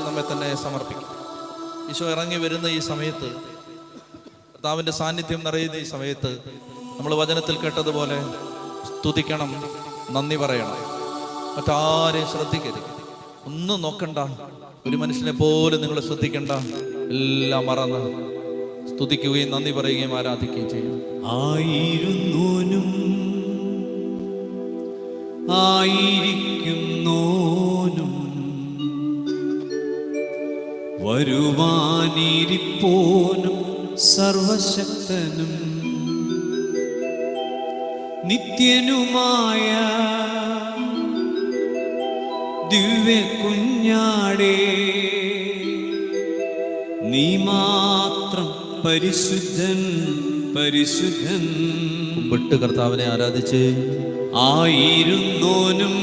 നമ്മെ തന്നെ സമർപ്പിക്കും. ഈശോ ഇറങ്ങി വരുന്ന ഈ സമയത്ത്, കർത്താവിൻ്റെ സാന്നിധ്യം നിറയുന്ന ഈ സമയത്ത് നമ്മൾ വചനത്തിൽ കേട്ടതുപോലെ സ്തുതിക്കണം, നന്ദി പറയണം. മറ്റാരെയും ശ്രദ്ധിക്കരുത്, ഒന്നും നോക്കണ്ട, ഒരു മനുഷ്യനെ പോലും നിങ്ങൾ ശ്രദ്ധിക്കണ്ട. എല്ലാം മറന്ന് സ്തുതിക്കുകയും നന്ദി പറയുകയും ആരാധിക്കുകയും ചെയ്യും. ആയിരുന്നോനും ആയിരിക്കുന്നോനും വരുവാനിരിപ്പോനും സർവശക്തനും നിത്യനുമായ ദിവ്യ കുഞ്ഞാടേ, നീ മാത്രം പരിശുദ്ധൻ പരിശുദ്ധൻ. വിട്ട് കർത്താവിനെ ആരാധിച്ച് ആയിരുന്നോനും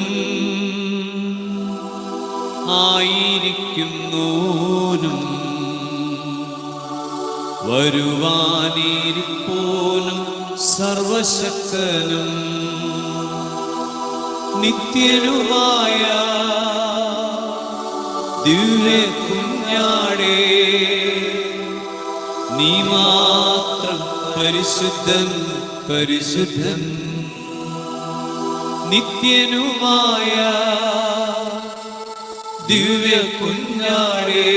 ആയിരിക്കുന്നോനും വരുവാനിരിപ്പോനും സർവശക്തനും നിത്യനുമായ ദിവ്യ കുഞ്ഞാടേ, നീ മാത്രം പരിശുദ്ധൻ പരിശുദ്ധൻ. നിത്യനുമായ ദിവ്യ കുഞ്ഞാടേ,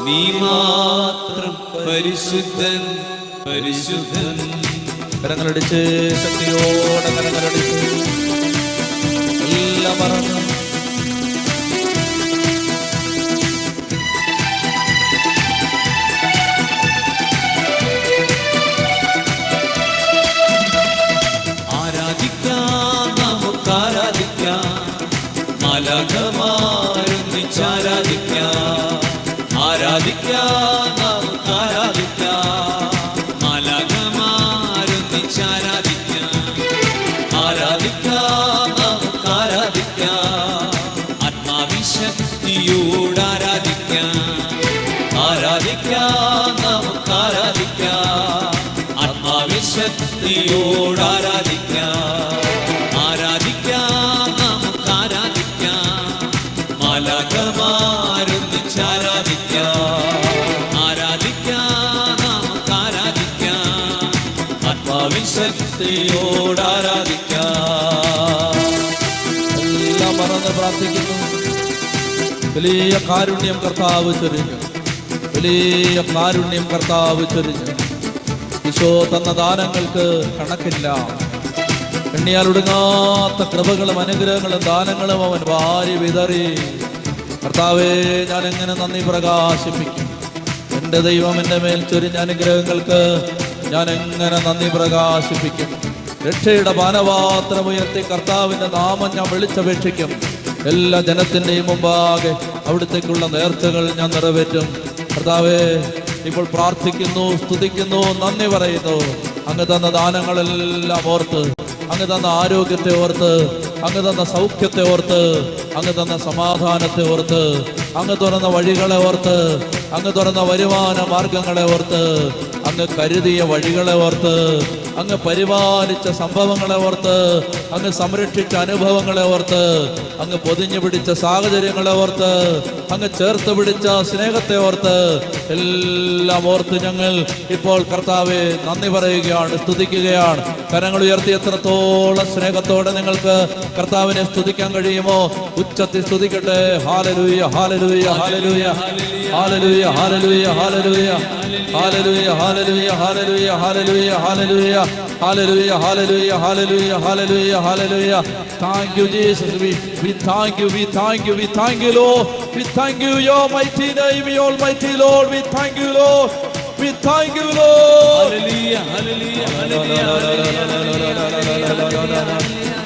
നീ മാത്രം പരിശുദ്ധൻ പരിശുദ്ധൻ. കരങ്ങളടിച്ച് ശക്തിയോടെ കരങ്ങളടിച്ച് എല്ലാം മറന്ന് ആരാധിക്കാം, നമുക്ക് ആരാധിക്കാം, മാലാഖമാരൊന്നിച്ചാരാധിക്കാം. ആരാധിക്കാം, നമുക്ക് ആരാധിക്കാം, ആത്മാവിശക്തിയോട് ആരാധിക്കാം. ആരാധിക്കാം, നമുക്ക് ആരാധിക്കാം, ആത്മാവിശക്തിയോട് ആരാധിക്കാം. ആരാധിക്കാം, നമുക്ക് ആരാധിക്കാം, മാലാഖമാരൊന്നിച്ചാരാധിക്കാം. ആരാധിക്കാം, നമുക്ക് ആരാധിക്കാം, ആത്മാവിശക്തിയോട് ആരാധിക്കാം. എല്ലാം മറന്ന് പ്രാർത്ഥിക്കുന്നു. വലിയ കാരുണ്യം കർത്താവ് ചൊരിഞ്ഞു, വലിയ കാരുണ്യം കർത്താവ് ചൊരിഞ്ഞു. ഈശോ തന്ന ദാനങ്ങൾക്ക് കണക്കില്ല. എണ്ണിയാൽ ഒടുങ്ങാത്ത കൃപകളും അനുഗ്രഹങ്ങളും ദാനങ്ങളും അവൻ വാരി വിതറി. കർത്താവേ, ഞാൻ എങ്ങനെ നന്ദി പ്രകാശിപ്പിക്കും? എൻ്റെ ദൈവം എൻ്റെ മേൽ ചൊരിഞ്ഞ അനുഗ്രഹങ്ങൾക്ക് ഞാൻ എങ്ങനെ നന്ദി പ്രകാശിപ്പിക്കും? രക്ഷയുടെ പാനപാത്രം ഉയർത്തി കർത്താവിൻ്റെ നാമം ഞാൻ വിളിച്ചപേക്ഷിക്കും. എല്ലാ ജനത്തിൻ്റെയും മുമ്പാകെ അവിടുത്തേക്കുള്ള നേർച്ചകൾ ഞാൻ നിറവേറ്റും. കർത്താവേ, ഇപ്പോൾ പ്രാർത്ഥിക്കുന്നു, സ്തുതിക്കുന്നു, നന്ദി പറയുന്നു. അങ്ങ് തന്ന ദാനങ്ങളെല്ലാം ഓർത്ത്, അങ്ങ് തന്ന ആരോഗ്യത്തെ ഓർത്ത്, അങ്ങ് തന്ന സൗഖ്യത്തെ ഓർത്ത്, അങ്ങ് തന്ന സമാധാനത്തെ ഓർത്ത്, അങ്ങ് തുറന്ന വഴികളെ ഓർത്ത്, അങ്ങ് തുറന്ന വരുമാന മാർഗങ്ങളെ ഓർത്ത്, അങ്ങ് കരുതിയ വഴികളെ ഓർത്ത്, അങ്ങ് പരിപാലിച്ച സംഭവങ്ങളെ ഓർത്ത്, അങ്ങ് സംരക്ഷിച്ച അനുഭവങ്ങളെ ഓർത്ത്, അങ്ങ് പൊതിഞ്ഞു പിടിച്ച സാഹചര്യങ്ങളെ ഓർത്ത്, അങ്ങ് ചേർത്ത് പിടിച്ച സ്നേഹത്തെ ഓർത്ത്, എല്ലാം ഓർത്ത് ഞങ്ങൾ ഇപ്പോൾ കർത്താവെ നന്ദി പറയുകയാണ്, സ്തുതിക്കുകയാണ്. കരങ്ങൾ ഉയർത്തി എത്രത്തോളം സ്നേഹത്തോടെ നിങ്ങൾക്ക് കർത്താവിനെ സ്തുതിക്കാൻ കഴിയുമോ ഉച്ചത്തിൽ സ്തുതിക്കട്ടെ. Hallelujah hallelujah hallelujah hallelujah hallelujah hallelujah hallelujah hallelujah hallelujah hallelujah hallelujah hallelujah hallelujah hallelujah hallelujah hallelujah. Thank you, Jesus. We thank you, we thank you, we thank you, Lord. We thank you, your mighty name, your almighty Lord. We thank you, Lord. We thank you, Lord. Hallelujah, hallelujah, hallelujah,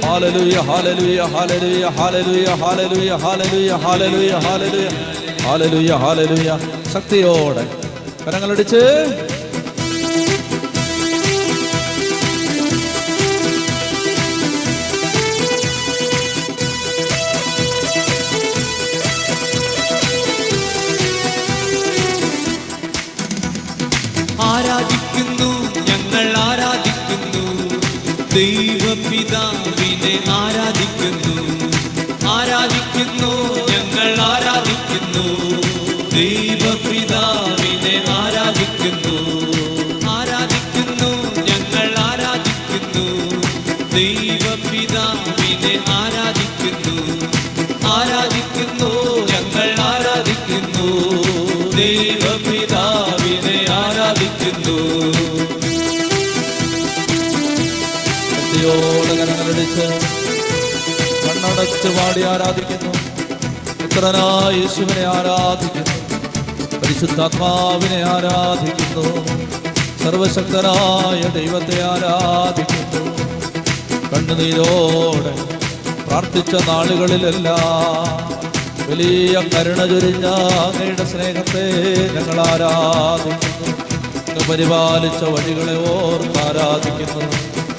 hallelujah, hallelujah, hallelujah, hallelujah, hallelujah, hallelujah, hallelujah, hallelujah, hallelujah, hallelujah. ശക്തിയോടെ കരങ്ങളടിച്ച് ആരാധിക്കുന്നു, ഞങ്ങൾ ആരാധിക്കുന്നു, ദൈവപിതാവിനെ ആരാധിക്കുന്നു. ആരാധിക്കുന്നു, ഞങ്ങൾ ആരാധിക്കുന്നു, ആരാധിക്കുന്നു, ഞങ്ങൾ ആരാധിക്കുന്നു. ദൈവപിതാവിനെ ആരാധിക്കുന്നു. ശക്തിയോടെ കരങ്ങളടിച്ച് കണ്ണടച്ച് പാടി ആരാധിക്കുന്നു. പുത്രനായ യേശുവിനെ ആരാധിക്കുന്നു. പരിശുദ്ധാത്മാവിനെ ആരാധിക്കുന്നു. സർവശക്തനായ ദൈവത്തെ ആരാധിക്കുന്നു. കണ്ണുനീരോടെ പ്രാർത്ഥിച്ച നാളുകളിലെല്ലാം വലിയ കരുണ ചൊരിഞ്ഞ അങ്ങയുടെ സ്നേഹത്തെ ഞങ്ങൾ ആരാധിക്കുന്നു. അങ്ങ് പരിപാലിച്ച വഴികളെ ഓർത്ത് ആരാധിക്കുന്നു.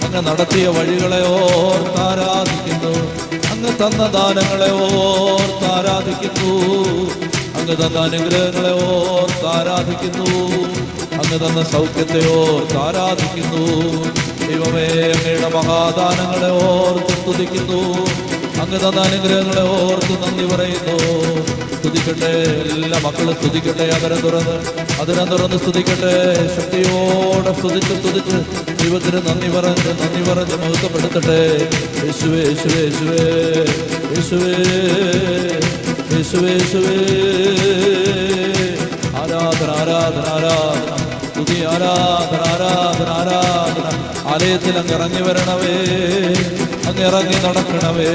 അങ്ങ് നടത്തിയ വഴികളെ ഓർത്ത് ആരാധിക്കുന്നു. അങ്ങ് തന്ന ദാനങ്ങളെ ഓർത്ത് ആരാധിക്കുന്നു. അങ്ങ് തന്ന അനുഗ്രഹങ്ങളെ ഓർത്ത് ആരാധിക്കുന്നു. അങ്ങ് തന്ന സൗഖ്യത്തെ ഓർത്ത് ആരാധിക്കുന്നു. ദൈവമേ, അങ്ങയുടെ മഹാദാനങ്ങളെ ഓർത്ത് സ്തുതിക്കുന്നു. അങ്ങ് തന്ന അനുഗ്രഹങ്ങളെ ഓർത്ത് നന്ദി പറയുന്നു. സ്തുതിക്കട്ടെ, എല്ലാ മക്കളും സ്തുതിക്കട്ടെ. അതിരം തുറന്ന് സ്തുതിക്കട്ടെ. ശക്തിയോടെ സ്തുതിച്ച് ദൈവത്തിന് നന്ദി പറഞ്ഞ് മഹത്വപ്പെടുത്തട്ടെ. യേശുവേ യേശുവേ യേശുവേ യേശുവേ യേശുവേ യേശുവേ. ആരാധന ആരാധന ആരാധന, സ്തുതി ആരാധന ആരാധന ആരാധന. ആലയത്തിൽ അങ്ങ് ഇറങ്ങി വരണവേ, അങ്ങ് ഇറങ്ങി നടക്കണവേ.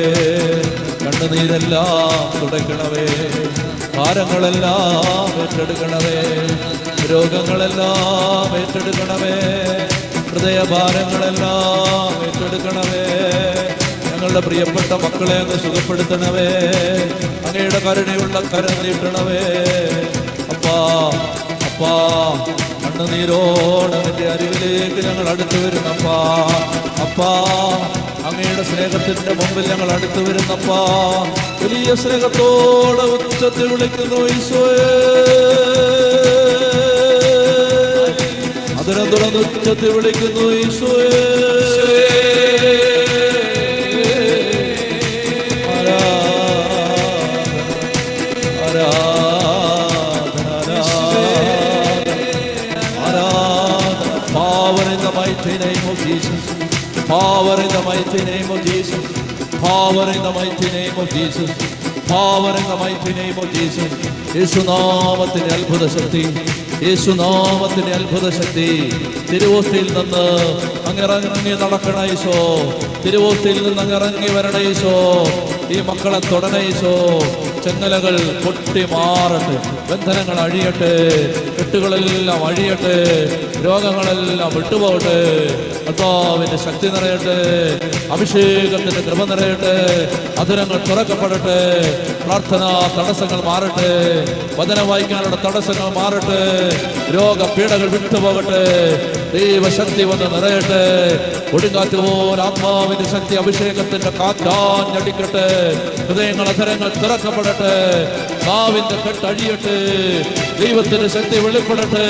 കണ്ണുനീരെല്ലാം തുടയ്ക്കണവേ. ഭാരങ്ങളെല്ലാം ഏറ്റെടുക്കണവേ. രോഗങ്ങളെല്ലാം ഏറ്റെടുക്കണമേ. ഹൃദയഭാരങ്ങളെല്ലാം ഏറ്റെടുക്കണമേ. ഞങ്ങളുടെ പ്രിയപ്പെട്ട മക്കളെ അങ്ങ് സുഖപ്പെടുത്തണവേ. അങ്ങയുടെ കരുണയുള്ള കരം നീട്ടണവേ. അപ്പാ അപ്പാ, കണ്ണുനീരോടെ നിന്റെ അരികിലേക്ക് ഞങ്ങൾ അടുത്തു വരുന്നപ്പാ. അപ്പാ, അങ്ങയുടെ സ്നേഹത്തിന്റെ മുമ്പിൽ ഞങ്ങൾ അടുത്തു വരുന്നപ്പാ. വലിയ സ്നേഹത്തോടെ ഉച്ചത്തിൽ വിളിക്കുന്നു ഈശോയേ. അതിനെ തുറന്ന് ഉച്ചത്തിൽ വിളിക്കുന്നു ഈശോയേ. Power in the mighty name of Jesus. Power in the mighty name of Jesus. Power in the mighty name of Jesus. യേശുനാമത്തിന്റെ അത്ഭുത ശക്തി, യേശുനാമത്തിന്റെ അത്ഭുത ശക്തി. തിരുവോസ്തിയിൽ നിന്ന് അങ്ങിറങ്ങി നടക്കണ ഈശോ. തിരുവോസ്തിയിൽ നിന്ന് അങ്ങിറങ്ങി വരണ ഈശോ. ഈ മക്കളെ തൊടണ ഈശോ. ചെങ്ങലകൾ പൊട്ടി മാറട്ടെ, ബന്ധനങ്ങൾ അഴിയട്ടെ, കെട്ടുകളെല്ലാം അഴിയട്ടെ, രോഗങ്ങളെല്ലാം വിട്ടുപോകട്ടെ. കർത്താവിന്റെ ശക്തി നിറയട്ടെ, അഭിഷേകത്തിന്റെ കൃപ നിറയട്ടെ, അധരങ്ങൾ തുറക്കപ്പെടട്ടെ, പ്രാർത്ഥനാ തടസ്സങ്ങൾ മാറട്ടെ, വചനം വായിക്കാനുള്ള തടസ്സങ്ങൾ മാറട്ടെ, രോഗപീഠകൾ വിട്ടുപോകട്ടെ, ദൈവശക്തി വന്ന് നിറയട്ടെ. കൊടുങ്കാറ്റ് പോലെ ആത്മാവിന്റെ ശക്തി അഭിഷേകത്തിന്റെ കാറ്റാഞ്ഞടിക്കട്ടെ. ഹൃദയങ്ങൾ അധരങ്ങൾ തുറക്കപ്പെടട്ടെ, നാവിന്റെ കെട്ടഴിയട്ടെ, ദൈവത്തിന്റെ ശക്തി വെളിപ്പെടട്ടെ.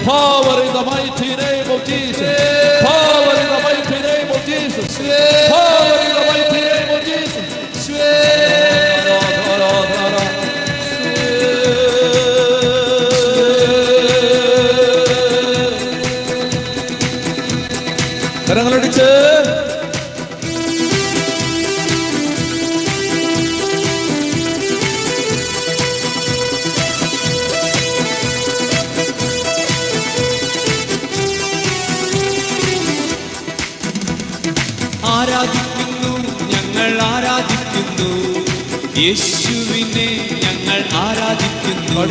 Power in the mighty name of Jesus. Power in the mighty name of Jesus. Power in the mighty name of Jesus. കരങ്ങളടിച്ച് ആരാധിക്കുന്നു, ഞങ്ങൾ ആരാധിക്കുന്നു. യേശുവിനെ ഞങ്ങൾ ആരാധിക്കുന്നു.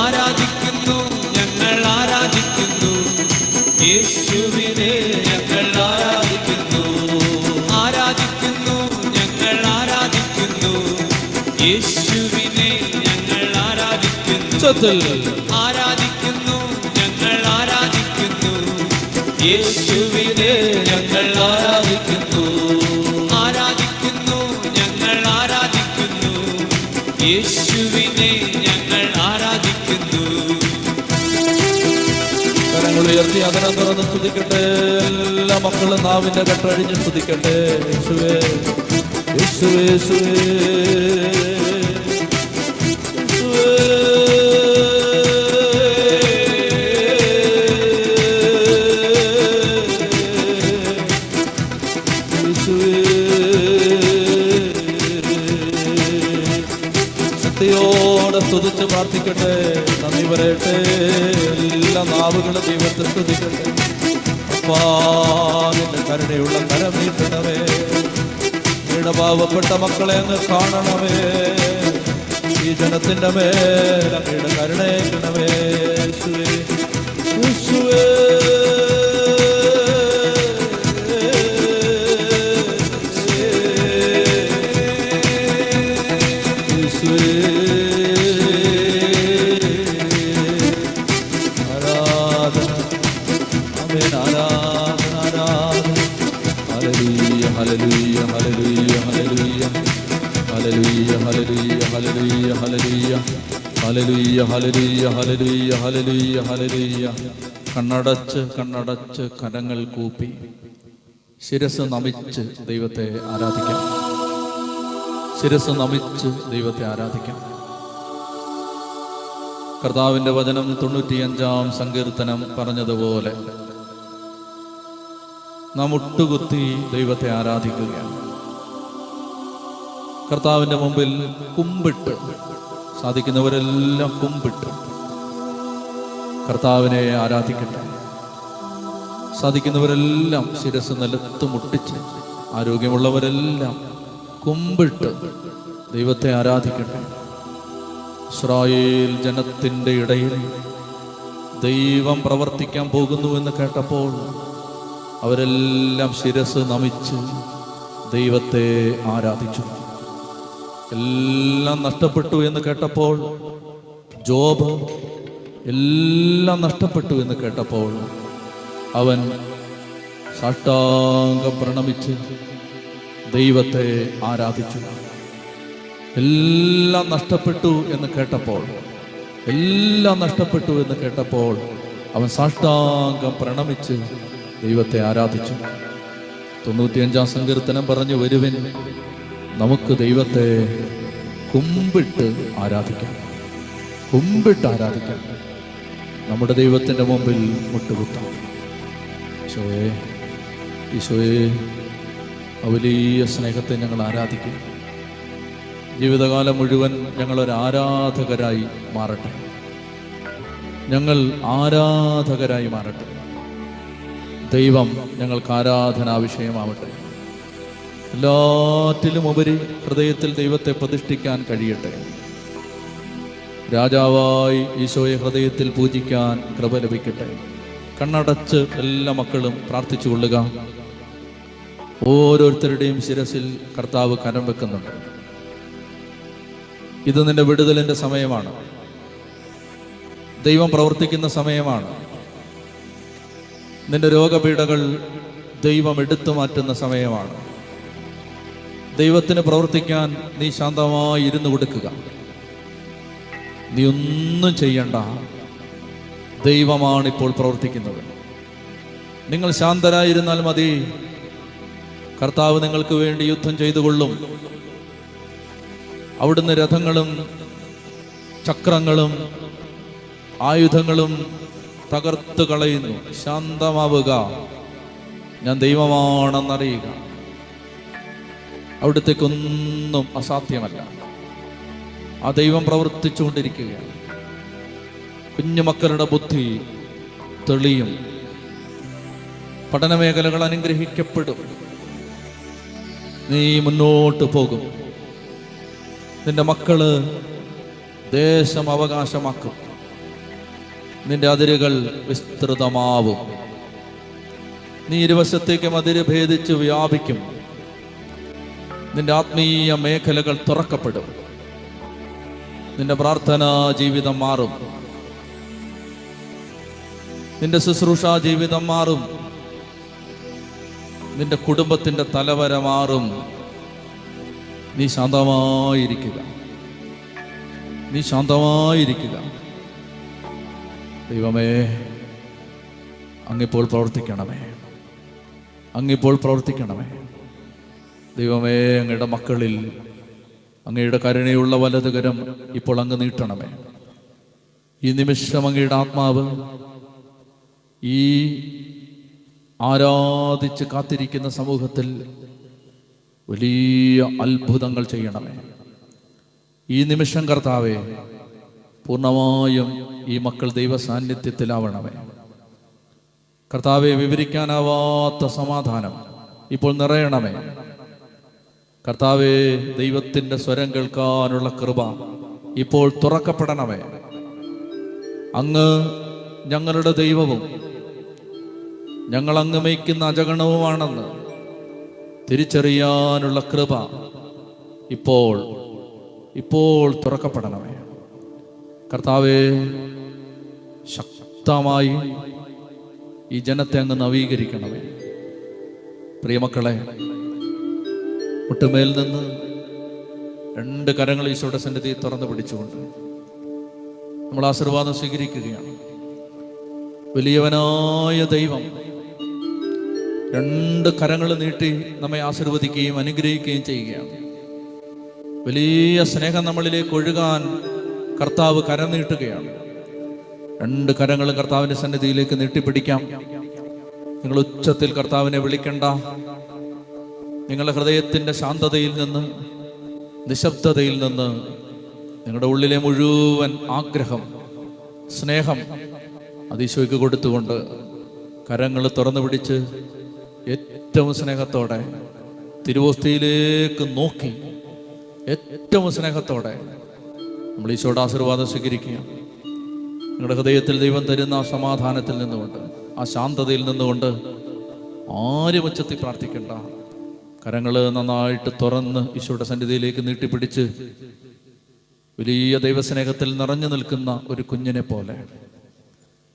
ആരാധിക്കുന്നു, ഞങ്ങൾ ആരാധിക്കുന്നു. യേശുവിനെ ഞങ്ങൾ ആരാധിക്കുന്നു. ആരാധിക്കുന്നു, ഞങ്ങൾ ആരാധിക്കുന്നു. യേശുവിനെ ഞങ്ങൾ ആരാധിക്കുന്നു. ആരാധിക്കുന്നു, ഞങ്ങൾ ആരാധിക്കുന്നു. യേശുവിനെ ഞങ്ങൾ ആരാധിക്കുന്നു. ആരാധിക്കുന്നു, ഞങ്ങൾ ആരാധിക്കുന്നു. യേശുവിനെ ഞങ്ങൾ ആരാധിക്കുന്നു. കരങ്ങൾ ഉയർത്തി അതിനെ തുറന്ന് സ്തുതിക്കട്ടെ. എല്ലാ മക്കളും നാവിന്റെ കെട്ടഴിഞ്ഞ് സ്തുതിക്കട്ടെ. യേശുവേ യേശുവേ യേശുവേ. നന്ദിയോടെ സ്തുതിച്ച് പ്രാർത്ഥിക്കട്ടെ. നന്ദി പറയട്ടെ. എല്ലാ നാവുകളും ദൈവത്തെ സ്തുതിക്കട്ടെ. അപ്പാ, നിന്റെ കരുണയുള്ള കരം നീട്ടണമേ. പാവപ്പെട്ട മക്കളെ അങ്ങ് കാണണമേ. ഈ ജനത്തിന്റെ മേൽ അങ്ങയുടെ കരുണയേക്കണമേ. യേശുവേ, യേശുവേ, ആരാധന, ആമേൻ, ആരാധന, ആരാധന. Hallelujah, hallelujah, hallelujah, hallelujah, hallelujah, hallelujah, hallelujah, hallelujah, hallelujah, hallelujah, hallelujah, hallelujah. കണ്ണടച്ച് കരങ്ങൾ കൂപ്പി ശിരസ് നമിച്ച് ദൈവത്തെ ആരാധിക്കാം. ശിരസ് നമിച്ച് ദൈവത്തെ ആരാധിക്കാം. കർത്താവിൻ്റെ വചനം 95-ാം സങ്കീർത്തനം പറഞ്ഞതുപോലെ നാം മുട്ടുകുത്തി ദൈവത്തെ ആരാധിക്കുകയാണ്. കർത്താവിൻ്റെ മുമ്പിൽ കുമ്പിട്ട്, സാധിക്കുന്നവരെല്ലാം കുമ്പിട്ട് കർത്താവിനെ ആരാധിക്കട്ടെ. സാധിക്കുന്നവരെല്ലാം ശിരസ് നിലത്ത് മുട്ടിച്ച്, ആരോഗ്യമുള്ളവരെല്ലാം കുമ്പിട്ട് ദൈവത്തെ ആരാധിക്കട്ടെ. ഇസ്രായേൽ ജനത്തിൻ്റെ ഇടയിൽ ദൈവം പ്രവർത്തിക്കാൻ പോകുന്നുവെന്ന് കേട്ടപ്പോൾ അവരെല്ലാം ശിരസ് നമിച്ച് ദൈവത്തെ ആരാധിച്ചു. എല്ലാം നഷ്ടപ്പെട്ടു എന്ന് കേട്ടപ്പോൾ ജോബ് എല്ലാം നഷ്ടപ്പെട്ടു എന്ന് കേട്ടപ്പോൾ അവൻ സാഷ്ടാംഗം പ്രണമിച്ച് ദൈവത്തെ ആരാധിച്ചു. എല്ലാം നഷ്ടപ്പെട്ടു എന്ന് കേട്ടപ്പോൾ അവൻ സാഷ്ടാംഗം പ്രണമിച്ച് ദൈവത്തെ ആരാധിച്ചു. 95-ാം സങ്കീർത്തനം പറഞ്ഞു, വരുവിൻ നമുക്ക് ദൈവത്തെ കുമ്പിട്ട് ആരാധിക്കാം. കുമ്പിട്ട് ആരാധിക്കാം. നമ്മുടെ ദൈവത്തിൻ്റെ മുമ്പിൽ മുട്ടുകുത്താം. ഈശോയെ, ഈശോയെ, വലിയ സ്നേഹത്തെ ഞങ്ങൾ ആരാധിക്കും. ജീവിതകാലം മുഴുവൻ ഞങ്ങളൊരു ആരാധകരായി മാറട്ടെ. ഞങ്ങൾ ആരാധകരായി മാറട്ടെ. ദൈവം ഞങ്ങൾക്ക് ആരാധനാ വിഷയമാവട്ടെ. എല്ലാറ്റിലും ഉപരി ഹൃദയത്തിൽ ദൈവത്തെ പ്രതിഷ്ഠിക്കാൻ കഴിയട്ടെ. രാജാവായി ഈശോയെ ഹൃദയത്തിൽ പൂജിക്കാൻ കൃപ ലഭിക്കട്ടെ. കണ്ണടച്ച് എല്ലാ മക്കളും പ്രാർത്ഥിച്ചു കൊള്ളുക. ഓരോരുത്തരുടെയും ശിരസിൽ കർത്താവ് കരം വെക്കുന്നുണ്ട്. ഇത് നിന്റെ വിടുതലിൻ്റെ സമയമാണ്. ദൈവം പ്രവർത്തിക്കുന്ന സമയമാണ്. നിന്റെ രോഗപീഠകൾ ദൈവം എടുത്തു മാറ്റുന്ന സമയമാണ്. ദൈവത്തിന് പ്രവർത്തിക്കാൻ നീ ശാന്തമായി ഇരുന്ന് കൊടുക്കുക. നീ ഒന്നും ചെയ്യണ്ട. ദൈവമാണ് ഇപ്പോൾ പ്രവർത്തിക്കുന്നത്. നിങ്ങൾ ശാന്തരായിരുന്നാൽ മതി. കർത്താവ് നിങ്ങൾക്ക് വേണ്ടി യുദ്ധം ചെയ്തുകൊള്ളും. അവിടുന്ന് രഥങ്ങളും ചക്രങ്ങളും ആയുധങ്ങളും തകർത്ത് കളയുന്നു. ശാന്തമാവുക. ഞാൻ ദൈവമാണെന്നറിയുക. അവിടുത്തേക്കൊന്നും അസാധ്യമല്ല. ആ ദൈവം പ്രവർത്തിച്ചുകൊണ്ടിരിക്കുകയാണ്. കുഞ്ഞുമക്കളുടെ ബുദ്ധി തെളിയും. പഠനമേഖലകൾ അനുഗ്രഹിക്കപ്പെടും. നീ മുന്നോട്ട് പോകും. നിന്റെ മക്കള് ദേശം അവകാശമാക്കും. നിന്റെ അതിരുകൾ വിസ്തൃതമാവും. നീ ഇരുവശത്തേക്കും അതിര് ഭേദിച്ച് വ്യാപിക്കും. നിന്റെ ആത്മീയ മേഖലകൾ തുറക്കപ്പെടും. നിന്റെ പ്രാർത്ഥനാ ജീവിതം മാറും. നിന്റെ ശുശ്രൂഷാ ജീവിതം മാറും. നിന്റെ കുടുംബത്തിന്റെ തലവര മാറും. നീ ശാന്തമായിരിക്കുക. നീ ശാന്തമായിരിക്കുക. ദൈവമേ, അങ്ങിപ്പോൾ പ്രവർത്തിക്കണമേ. അങ്ങിപ്പോൾ പ്രവർത്തിക്കണമേ. ദൈവമേ, അങ്ങയുടെ മക്കളിൽ അങ്ങയുടെ കരുണയുള്ള വലതുകരം ഇപ്പോൾ അങ്ങ് നീട്ടണമേ. ഈ നിമിഷം അങ്ങയുടെ ആത്മാവ് ഈ ആരാധിച്ച് കാത്തിരിക്കുന്ന സമൂഹത്തിൽ വലിയ അത്ഭുതങ്ങൾ ചെയ്യണമേ. ഈ നിമിഷം കർത്താവേ, പൂർണ്ണമായും ഈ മക്കൾ ദൈവ സാന്നിധ്യത്തിലാവണമേ. കർത്താവെ, വിവരിക്കാനാവാത്ത സമാധാനം ഇപ്പോൾ നിറയണമേ. കർത്താവെ, ദൈവത്തിൻ്റെ സ്വരം കേൾക്കാനുള്ള കൃപ ഇപ്പോൾ തുറക്കപ്പെടണമേ. അങ്ങ് ഞങ്ങളുടെ ദൈവവും ഞങ്ങൾ അങ്ങ് മേയ്ക്കുന്ന അജഗണവുമാണെന്ന് തിരിച്ചറിയാനുള്ള കൃപ ഇപ്പോൾ തുറക്കപ്പെടണമേ. കർത്താവെ, ശക്തമായി ഈ ജനത്തെ അങ്ങ് നവീകരിക്കണമേ. പ്രിയമക്കളെ, മുട്ടുമേൽ നിന്ന് 2 കരങ്ങൾ ഈശോയുടെ സന്നിധി തുറന്നു പിടിച്ചുകൊണ്ട് നമ്മൾ ആശീർവാദം സ്വീകരിക്കുകയാണ്. വലിയവനായ ദൈവം 2 കരങ്ങൾ നീട്ടി നമ്മെ ആശീർവദിക്കുകയും അനുഗ്രഹിക്കുകയും ചെയ്യുകയാണ്. വലിയ സ്നേഹം നമ്മളിലേക്ക് ഒഴുകാൻ കർത്താവ് കരം നീട്ടുകയാണ്. 2 കരങ്ങളും കർത്താവിൻ്റെ സന്നിധിയിലേക്ക് നീട്ടിപ്പിടിക്കാം. നിങ്ങൾ ഉച്ചത്തിൽ കർത്താവിനെ വിളിക്കണ്ട. നിങ്ങളുടെ ഹൃദയത്തിൻ്റെ ശാന്തതയിൽ നിന്ന്, നിശബ്ദതയിൽ നിന്ന് നിങ്ങളുടെ ഉള്ളിലെ മുഴുവൻ ആഗ്രഹം, സ്നേഹം ഈശോയ്ക്ക് കൊടുത്തുകൊണ്ട് കരങ്ങൾ തുറന്നു പിടിച്ച് ഏറ്റവും സ്നേഹത്തോടെ തിരുവോസ്തിയിലേക്ക് നോക്കി ഏറ്റവും സ്നേഹത്തോടെ നമ്മൾ ഈശോയുടെ ആശീർവാദം സ്വീകരിക്കുക. നിങ്ങളുടെ ഹൃദയത്തിൽ ദൈവം തരുന്ന ആ സമാധാനത്തിൽ നിന്നുകൊണ്ട്, ആ ശാന്തതയിൽ നിന്നുകൊണ്ട് ആരും ഉച്ചത്തിൽ പ്രാർത്ഥിക്കണ്ട. കരങ്ങൾ നന്നായിട്ട് തുറന്ന് ഈശോയുടെ സന്നിധിയിലേക്ക് നീട്ടിപ്പിടിച്ച് വലിയ ദൈവസ്നേഹത്തിൽ നിറഞ്ഞു നിൽക്കുന്ന ഒരു കുഞ്ഞിനെ പോലെ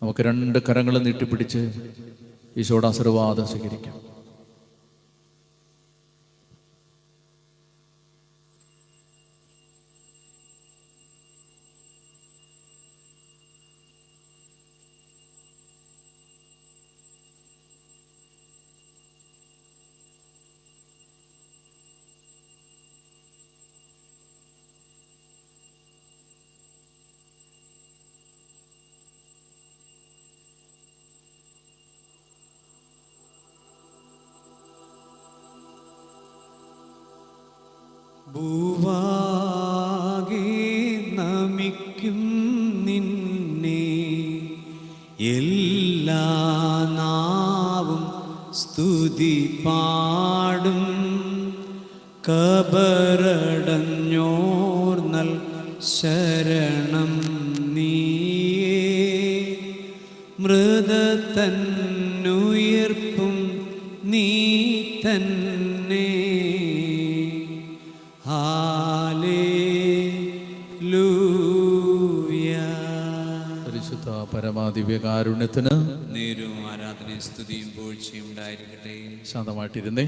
നമുക്ക് 2 കരങ്ങൾ നീട്ടിപ്പിടിച്ച് ഈശോയുടെ ആശീർവാദം സ്വീകരിക്കാം. ഭൂവാകെ നമിക്കും നിന്നെ, എല്ലാ നാവും സ്തുതി പാടും. കബറടഞ്ഞോർ നൽ ശരണം നീയേ, മൃതതന്നുയിർപ്പും നീ തന്നെ. പരിശുദ്ധ പരമാദിവ്യകാരുണ്യത്തിന് നേരും ആരാധനയും സ്തുതിയും പുകഴ്ചയും ഉണ്ടായിരിക്കട്ടെ. ശാന്തമായിട്ടിരുന്നേ.